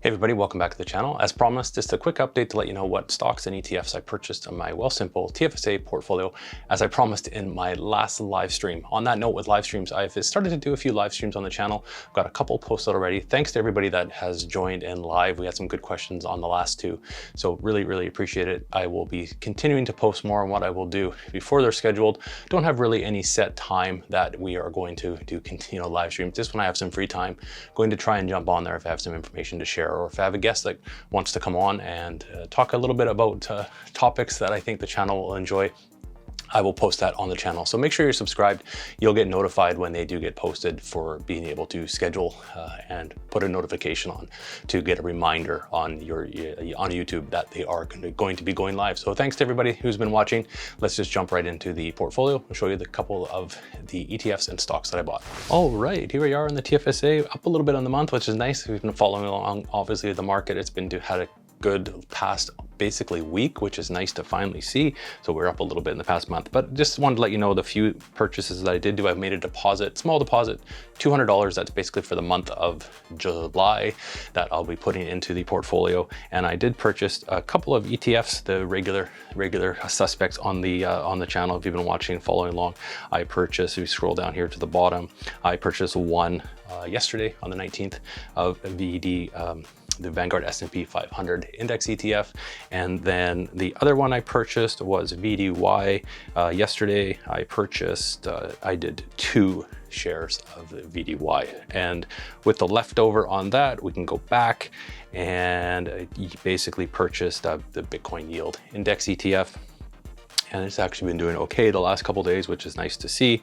Hey everybody, welcome back to the channel. As promised, just a quick update to let you know what stocks and ETFs I purchased on my Wealthsimple TFSA portfolio, as I promised in my last live stream. On that note, with live streams, I've started to do a few live streams on the channel. I've got a couple posted already. Thanks to everybody that has joined in live. We had some good questions on the last two, so really appreciate it. I will be continuing to post more on what I will do before they're scheduled. Don't have really any set time that we are going to do live streams. Just when I have some free time, going to try and jump on there if I have some information to share, or if I have a guest that wants to come on and talk a little bit about topics that I think the channel will enjoy. I will post that on the channel. So make sure you're subscribed. You'll get notified when they do get posted, for being able to schedule and put a notification on to get a reminder on YouTube that they are going to be going live. So thanks to everybody who's been watching. Let's just jump right into the portfolio. I'll show you the couple of the ETFs and stocks that I bought. All right, here we are in the TFSA, up a little bit on the month, which is nice. We've been following along, obviously, the market. It's been had a good past basically week, which is nice to finally see. So we're up a little bit in the past month, but just wanted to let you know the few purchases that I did do. I've made a deposit, small deposit, $200. That's basically for the month of July that I'll be putting into the portfolio. And I did purchase a couple of ETFs, the regular suspects on the channel. If you've been watching and following along, I purchased, if you scroll down here to the bottom, I purchased one yesterday on the 19th of the Vanguard S&P 500 Index ETF. And then the other one I purchased was BTC.Y. Yesterday I purchased, I did 2 shares of the BTC.Y. And with the leftover on that, we can go back and basically purchased the Bitcoin Yield Index ETF. And it's actually been doing okay the last couple of days, which is nice to see.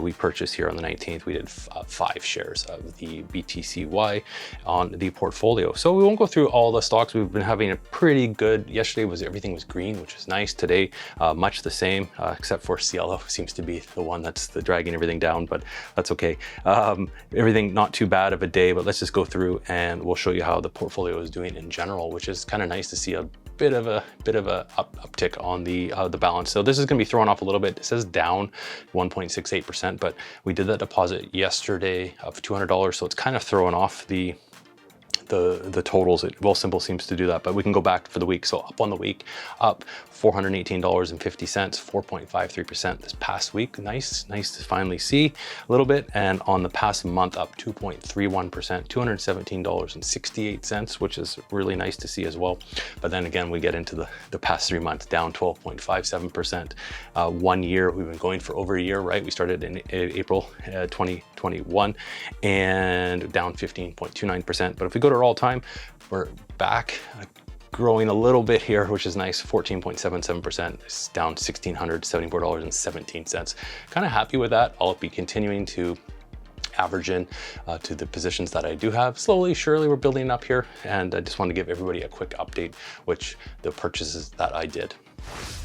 We purchased here on the 19th, we did 5 shares of the BTC.Y on the portfolio. So we won't go through all the stocks. We've been having a pretty good, yesterday everything was green, which is nice. Today, much the same, except for Cielo seems to be the one that's dragging everything down, but that's okay. Everything not too bad of a day, but let's just go through and we'll show you how the portfolio is doing in general, which is kind of nice to see a bit of a uptick on the balance. So this is going to be thrown off a little bit. It says down 1.68%, but we did that deposit yesterday of $200, so it's kind of throwing off the totals. Wealthsimple seems to do that, but we can go back for the week. So up on the week, up $418.50, 4.53% this past week. Nice to finally see a little bit. And on the past month, up 2.31%, $217.68, which is really nice to see as well. But then again, we get into the past 3 months, down 12.57%. 1 year, we've been going for over a year, right? We started in April 2021 and down 15.29%. But if we go to our all time, we're back growing a little bit here, which is nice. 14.77%. It's down $1,674.17. Kind of happy with that. I'll be continuing to average in to the positions that I do have. Slowly, surely, we're building up here, and I just want to give everybody a quick update, which the purchases that I did.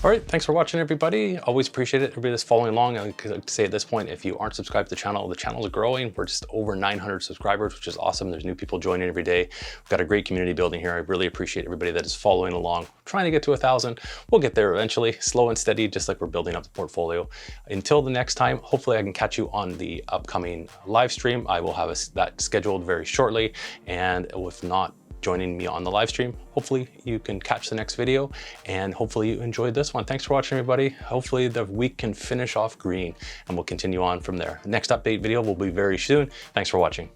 All right, thanks for watching, everybody. Always appreciate it. Everybody that's following along, I like to say at this point, if you aren't subscribed to the channel is growing. We're just over 900 subscribers, which is awesome. There's new people joining every day. We've got a great community building here. I really appreciate everybody that is following along. Trying to get to 1,000. We'll get there eventually, slow and steady, just like we're building up the portfolio. Until the next time, hopefully I can catch you on the upcoming live stream. I will have that scheduled very shortly, and if not, joining me on the live stream. Hopefully you can catch the next video, and hopefully you enjoyed this one. Thanks for watching, everybody. Hopefully the week can finish off green, and we'll continue on from there. Next update video will be very soon. Thanks for watching.